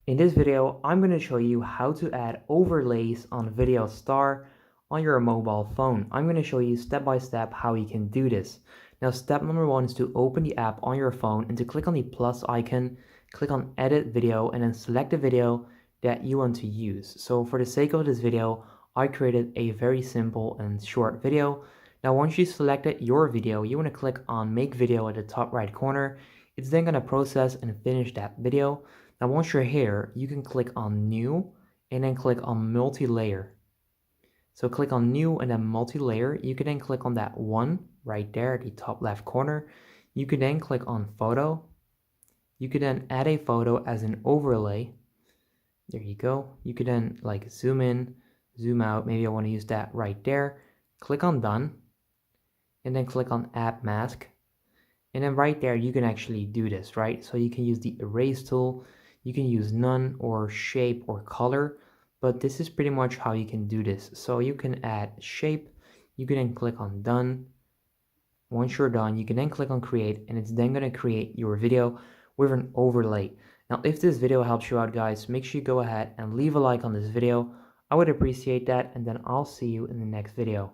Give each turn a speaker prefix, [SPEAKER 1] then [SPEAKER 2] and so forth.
[SPEAKER 1] In this video, I'm going to show you how to add overlays on Video Star on your mobile phone. I'm going to show you step by step how you can do this. Now, step number one is to open the app on your phone and to click on the plus icon, click on edit video, and then select the video that you want to use. So for the sake of this video, I created a very simple and short video. Now, once you selected your video, you want to click on make video at the top right corner. It's then going to process and finish that video. Now, once you're here, you can click on new and then click on multi-layer. So click on new and then multi-layer. You can then click on that one right there at the top left corner. You can then click on photo. You can then add a photo as an overlay. There you go. You can then like zoom in, zoom out. Maybe I want to use that right there. Click on done and then click on add mask. And then right there, you can actually do this, right? So you can use the erase tool. You can use none or shape or color, but this is pretty much how you can do this. So you can add shape. You can then click on done. Once you're done, you can then click on create, and it's then going to create your video with an overlay. Now, if this video helps you out, guys, make sure you go ahead and leave a like on this video. I would appreciate that, and then I'll see you in the next video.